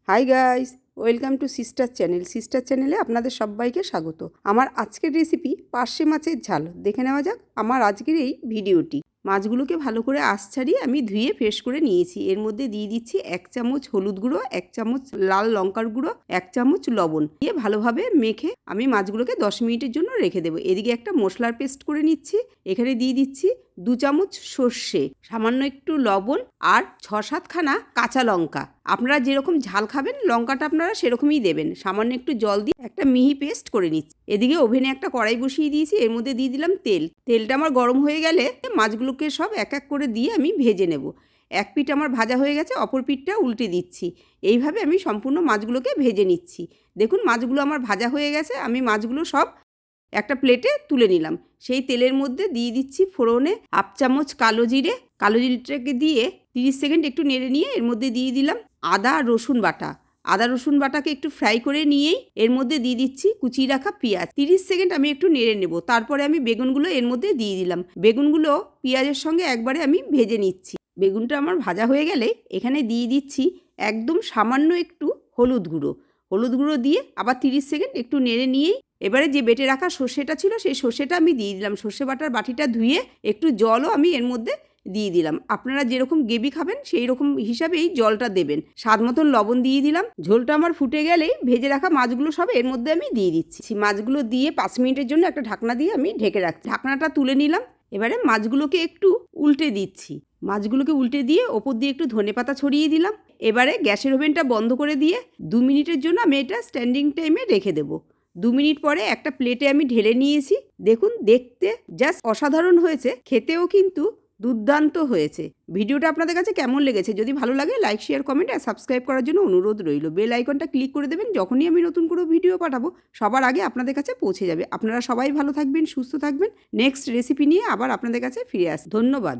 Hi guys, welcome to sister channel. Sister চ্যানেলে আপনাদের সবাইকে স্বাগত। আমার আজকের রেসিপি পার্শে মাছের ঝাল। দেখে নেওয়া যাক আমার আজকের এই ভিডিওটি। মাছগুলোকে ভালো করে আঁশ ছাড়িয়ে আমি ধুয়ে ফ্রেশ করে নিয়েছি। এর মধ্যে দিয়ে দিচ্ছি 1 চামচ হলুদ গুঁড়ো, 1 চামচ লাল লঙ্কার গুঁড়ো, 1 চামচ লবণ দিয়ে ভালোভাবে মেখে আমি মাছগুলোকে 10 মিনিটের জন্য রেখে দেবো। এদিকে একটা মশলার পেস্ট করে নিচ্ছি। এখানে দিয়ে দিচ্ছি 2 চামচ সর্ষে, সামান্য একটু লবণ আর 6-7 খানা কাঁচা লঙ্কা। আপনারা যেরকম ঝাল খাবেন লঙ্কাটা আপনারা সেরকমই দেবেন। সামান্য একটু জল দিয়ে একটা মিহি পেস্ট করে নিচ্ছি। এদিকে ওভেনে একটা কড়াই বসিয়ে দিয়েছি। এর মধ্যে দিয়ে দিলাম তেল। তেলটা আমার গরম হয়ে গেলে মাছগুলোকে সব এক এক করে দিয়ে আমি ভেজে নেব। এক পিঠ আমার ভাজা হয়ে গেছে, অপর পিঠটা উল্টে দিচ্ছি। এইভাবে আমি সম্পূর্ণ মাছগুলোকে ভেজে নিচ্ছি। দেখুন মাছগুলো আমার ভাজা হয়ে গেছে। আমি মাছগুলো সব একটা প্লেটে তুলে নিলাম। সেই তেলের মধ্যে দিয়ে দিচ্ছি ফোড়নে 1/2 চামচ কালো জিরে। কালো জিরেটাকে দিয়ে 30 সেকেন্ড একটু নেড়ে নিয়ে এর মধ্যে দিয়ে দিলাম আদা রসুন বাটা। আদা রসুন বাটাকে একটু ফ্রাই করে নিয়েই এর মধ্যে দিয়ে দিচ্ছি কুচিয়ে রাখা পেঁয়াজ। 30 সেকেন্ড আমি একটু নেড়ে নেব। তারপরে আমি বেগুনগুলো এর মধ্যে দিয়ে দিলাম। বেগুনগুলো পেঁয়াজের সঙ্গে একবারে আমি ভেজে নিচ্ছি। বেগুনটা আমার ভাজা হয়ে গেলে এখানে দিয়ে দিচ্ছি একদম সামান্য একটু হলুদ গুঁড়ো। হলুদ গুঁড়ো দিয়ে আবার 30 সেকেন্ড একটু নেড়ে নিয়েই এবারে যে বেটে রাখা সর্ষেটা ছিল সেই সর্ষেটা আমি দিয়ে দিলাম। সর্ষে বাটার বাটিটা ধুয়ে একটু জলও আমি এর মধ্যে দিয়ে দিলাম। আপনারা যেরকম গ্রেভি খাবেন সেই রকম হিসাবেই জলটা দেবেন। স্বাদ মতন লবণ দিয়ে দিলাম। ঝোলটা আমার ফুটে গেলেই ভেজে রাখা মাছগুলো সব এর মধ্যে আমি দিয়ে দিচ্ছি। মাছগুলো দিয়ে 5 মিনিটের জন্য একটা ঢাকনা দিয়ে আমি ঢেকে রাখছি। ঢাকনাটা তুলে নিলাম। এবারে মাছগুলোকে একটু উল্টে দিচ্ছি। মাছগুলোকে উল্টে দিয়ে ওপর দিয়ে একটু ধনেপাতা ছড়িয়ে দিলাম। এবারে গ্যাসের ওভেনটা বন্ধ করে দিয়ে 2 মিনিটের জন্য আমি এটা স্ট্যান্ডিং টাইমে রেখে দেবো। 2 মিনিট পরে একটা প্লেটে আমি ঢেলে নিয়েছি। দেখুন দেখতে জাস্ট অসাধারণ হয়েছে, খেতেও কিন্তু দুর্দান্ত হয়েছে। ভিডিওটা আপনাদের কাছে কেমন লেগেছে? যদি ভালো লাগে লাইক, শেয়ার, কমেন্ট আর সাবস্ক্রাইব করার জন্য অনুরোধ রইল। বেল আইকনটা ক্লিক করে দেবেন। যখনই আমি নতুন কোনো ভিডিও পাঠাবো সবার আগে আপনাদের কাছে পৌঁছে যাবে। আপনারা সবাই ভালো থাকবেন, সুস্থ থাকবেন। নেক্সট রেসিপি নিয়ে আবার আপনাদের কাছে ফিরে আসি। ধন্যবাদ।